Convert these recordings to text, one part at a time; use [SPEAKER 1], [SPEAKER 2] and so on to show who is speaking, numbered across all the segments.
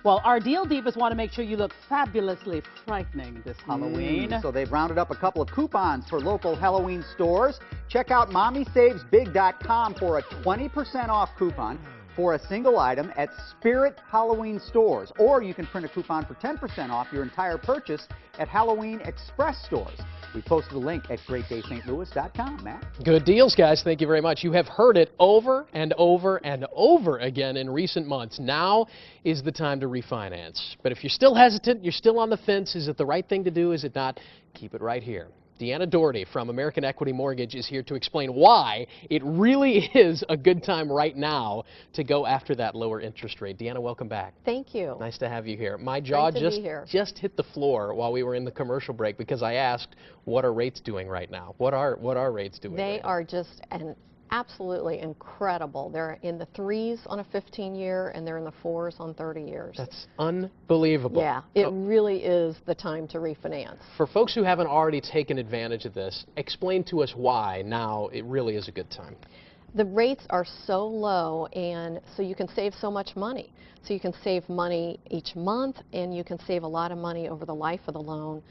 [SPEAKER 1] Well, our Deal Divas want to make sure you look fabulously frightening this Halloween.
[SPEAKER 2] So they've rounded up a couple of coupons for local Halloween stores. Check out MommySavesBig.com for a 20% off coupon for a single item at Spirit Halloween stores. Or you can print a coupon for 10% off your entire purchase at Halloween Express stores. We posted a link at GreatDaySt.Louis.com, Matt.
[SPEAKER 3] Good deals, guys. Thank you very much. You have heard it over and over and over again in recent months. Now is the time to refinance. But if you're still hesitant, you're still on the fence, is it the right thing to do, is it not? Keep it right here. Deanna Doherty from American Equity Mortgage is here to explain why it really is a good time right now to go after that lower interest rate. Deanna, welcome back.
[SPEAKER 4] Thank you.
[SPEAKER 3] Nice to have you here. My jaw just hit the floor while we were in the commercial break because I asked, what are rates doing right now? What are rates doing right now?
[SPEAKER 4] They are just absolutely incredible. They're in the 3s on a 15-year, and they're in the 4s on 30 years.
[SPEAKER 3] That's unbelievable.
[SPEAKER 4] Yeah, it really is the time to refinance.
[SPEAKER 3] For folks who haven't already taken advantage of this, explain to us why now it really is a good time.
[SPEAKER 4] The rates are so low, and so you can save so much money. So you can save money each month, and you can save a lot of money over the life of the loan.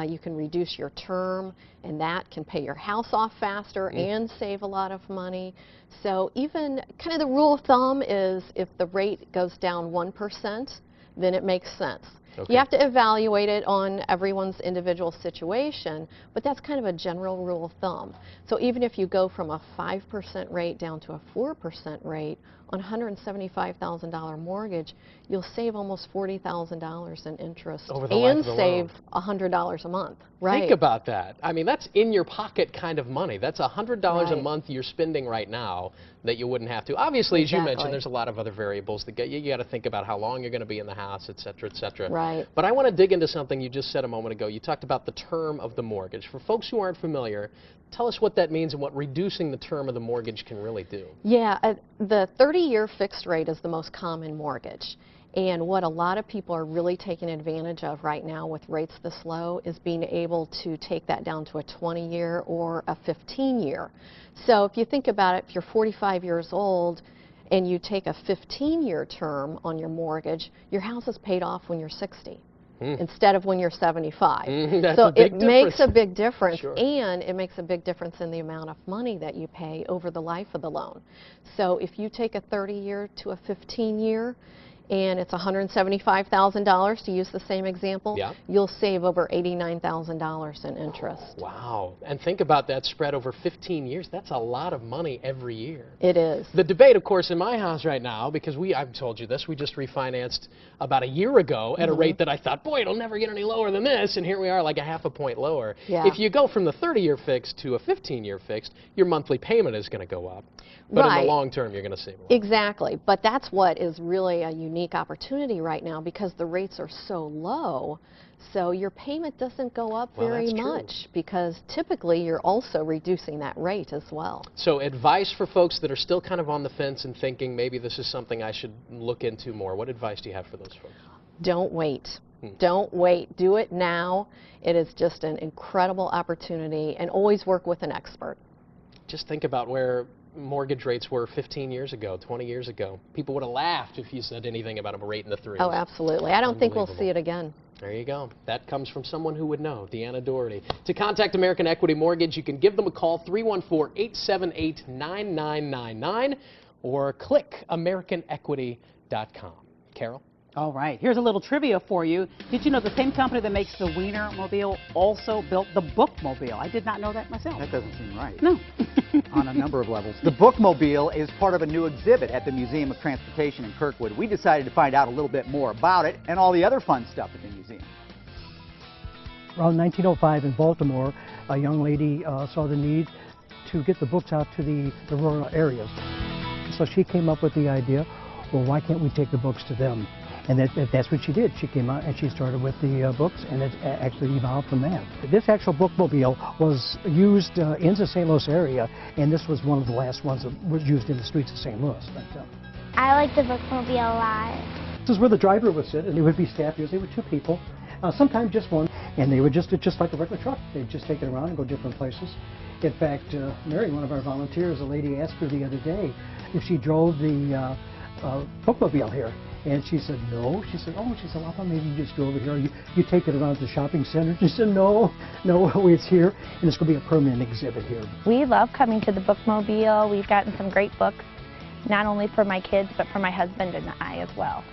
[SPEAKER 4] You can reduce your term, and that can pay your house off faster and save a lot of money. So even kind of the rule of thumb is if the rate goes down 1%, then it makes sense. Okay. You have to evaluate it on everyone's individual situation, but that's kind of a general rule of thumb. So even if you go from a 5% rate down to a 4% rate on a $175,000 mortgage, you'll save almost $40,000 in interest and save $100 a month. Right.
[SPEAKER 3] Think about that. I mean, that's in your pocket kind of money. That's $100 a month you're spending right now that you wouldn't have to. Obviously, as you mentioned, there's a lot of other variables that you got to think about how long you're going to be in the house, et cetera, et cetera.
[SPEAKER 4] Right.
[SPEAKER 3] But I want to dig into something you just said a moment ago. You talked about the term of the mortgage. For folks who aren't familiar, tell us what that means and what reducing the term of the mortgage can really do.
[SPEAKER 4] Yeah, the 30-year fixed rate is the most common mortgage. And what a lot of people are really taking advantage of right now with rates this low is being able to take that down to a 20-year or a 15-year. So if you think about it, if you're 45 years old and you take a 15-year term on your mortgage, your house is paid off when you're 60. Instead of when you're 75. So it makes a big difference, and it makes a big difference in the amount of money that you pay over the life of the loan. So if you take a 30-year to a 15-year, and it's $175,000 to use the same example, you'll save over $89,000 in interest.
[SPEAKER 3] Wow. And think about that spread over 15 years. That's a lot of money every year.
[SPEAKER 4] It is.
[SPEAKER 3] The debate, of course, in my house right now, because I've told you this, we just refinanced about a year ago at a rate that I thought, boy, it'll never get any lower than this, and here we are like a half a point lower. If you go from the 30-year fixed to a 15-year fixed, your monthly payment is going to go up. But in the long term, you're going to save a lot.
[SPEAKER 4] Exactly. But that's what is really a unique opportunity right now because the rates are so low. So your payment doesn't go up very much because typically you're also reducing that rate as well.
[SPEAKER 3] So advice for folks that are still kind of on the fence and thinking maybe this is something I should look into more. What advice do you have for those folks?
[SPEAKER 4] Don't wait. Don't wait. Do it now. It is just an incredible opportunity, and always work with an expert.
[SPEAKER 3] Just think about where mortgage rates were 15 years ago, 20 years ago. People would have laughed if you said anything about a rate in the 3s.
[SPEAKER 4] Oh, absolutely. I don't think we'll see it again.
[SPEAKER 3] There you go. That comes from someone who would know, Deanna Doherty. To contact American Equity Mortgage, you can give them a call, 314-878-9999, or click AmericanEquity.com. Carol?
[SPEAKER 1] All right, here's a little trivia for you. Did you know the same company that makes the Wienermobile also built the Bookmobile? I did not know that myself.
[SPEAKER 2] That doesn't seem right.
[SPEAKER 1] No.
[SPEAKER 2] On a number of levels. The Bookmobile is part of a new exhibit at the Museum of Transportation in Kirkwood. We decided to find out a little bit more about it and all the other fun stuff at the museum.
[SPEAKER 5] Around 1905 in Baltimore, a young lady saw the need to get the books out to the rural areas. So she came up with the idea, well, why can't we take the books to them? And that's what she did. She came out and she started with the books, and it actually evolved from that. This actual bookmobile was used in the St. Louis area, and this was one of the last ones that was used in the streets of St. Louis.
[SPEAKER 6] I like the bookmobile a lot.
[SPEAKER 5] This is where the driver would sit, and it would be staffed. Usually with 2 people, sometimes just one, and they would just like a regular truck. They'd just take it around and go different places. In fact, Mary, one of our volunteers, a lady asked her the other day if she drove the bookmobile here. And she said, no. She said, oh, well, I thought maybe you just go over here. You take it around to the shopping center. She said, no, it's here, and it's going to be a permanent exhibit here.
[SPEAKER 6] We love coming to the bookmobile. We've gotten some great books, not only for my kids, but for my husband and I as well.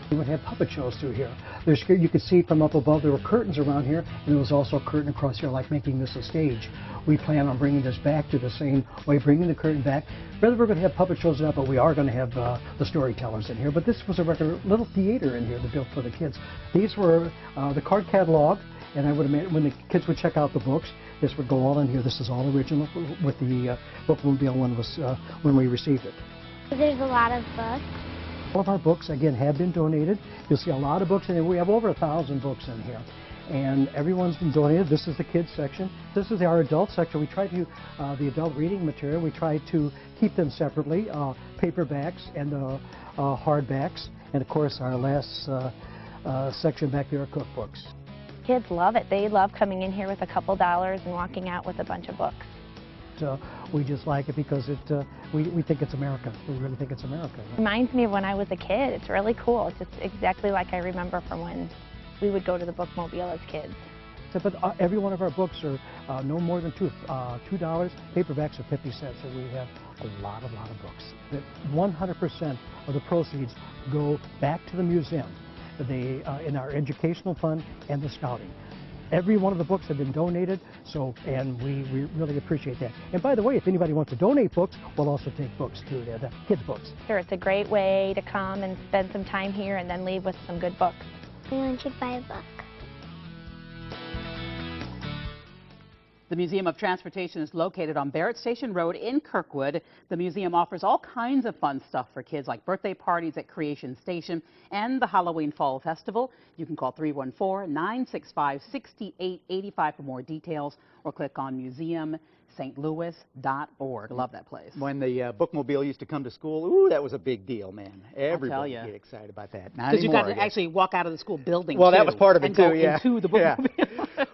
[SPEAKER 5] We would have puppet shows through here. You could see from up above there were curtains around here, and there was also a curtain across here, like making this a stage. We plan on bringing this back to the same way, bringing the curtain back. Whether we're going to have puppet shows or not, but we are going to have the storytellers in here. But this was a regular little theater in here that built for the kids. These were the card catalog, and I would imagine when the kids would check out the books, this would go all in here. This is all original with the bookmobile when we received it.
[SPEAKER 6] There's a lot of books.
[SPEAKER 5] All of our books, again, have been donated. You'll see a lot of books in here. We have over 1,000 books in here. And everyone's been donated. This is the kids section. This is our adult section. We try to, the adult reading material, we try to keep them separately, paperbacks and hardbacks. And of course, our last section back there are cookbooks.
[SPEAKER 6] Kids love it. They love coming in here with a couple dollars and walking out with a bunch of books.
[SPEAKER 5] We just like it because we think it's America. We really think it's America.
[SPEAKER 6] It reminds me of when I was a kid. It's really cool. It's just exactly like I remember from when we would go to the bookmobile as kids.
[SPEAKER 5] But every one of our books are no more than $2. Paperbacks are 50 cents, and we have a lot of books. That 100% of the proceeds go back to the museum. They in our educational fund and the scouting. Every one of the books have been donated, and we really appreciate that. And by the way, if anybody wants to donate books, we'll also take books too, the kids' books.
[SPEAKER 6] Sure, it's a great way to come and spend some time here and then leave with some good books. Anyone should buy a book.
[SPEAKER 1] The Museum of Transportation is located on Barrett Station Road in Kirkwood. The museum offers all kinds of fun stuff for kids, like birthday parties at Creation Station and the Halloween Fall Festival. You can call 314-965-6885 for more details, or click on museumstlouis.org. Love that place.
[SPEAKER 2] When the bookmobile used to come to school, ooh, that was a big deal, man. Everybody would get excited about that.
[SPEAKER 1] Because you got to actually walk out of the school building,
[SPEAKER 2] well, that was part of it, too, yeah.
[SPEAKER 1] Into the bookmobile.
[SPEAKER 2] Yeah.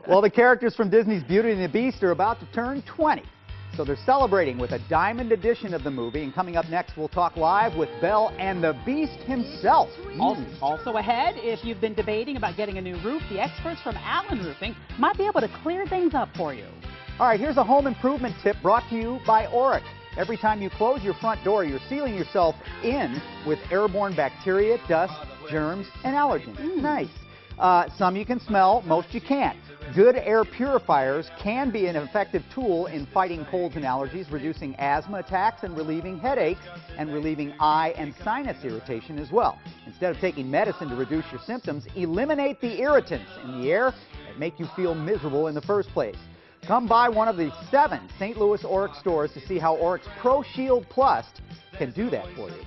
[SPEAKER 2] Well, the characters from Disney's Beauty and the Beast are about to turn 20. So they're celebrating with a diamond edition of the movie. And coming up next, we'll talk live with Belle and the Beast himself.
[SPEAKER 1] Also ahead, if you've been debating about getting a new roof, the experts from Allen Roofing might be able to clear things up for you.
[SPEAKER 2] All right, here's a home improvement tip brought to you by Oric. Every time you close your front door, you're sealing yourself in with airborne bacteria, dust, germs, and allergens. Nice. Some you can smell, most you can't. Good air purifiers can be an effective tool in fighting colds and allergies, reducing asthma attacks, and relieving headaches, and relieving eye and sinus irritation as well. Instead of taking medicine to reduce your symptoms, eliminate the irritants in the air that make you feel miserable in the first place. Come by one of the 7 St. Louis Oric stores to see how Oric's Pro Shield Plus can do that for you.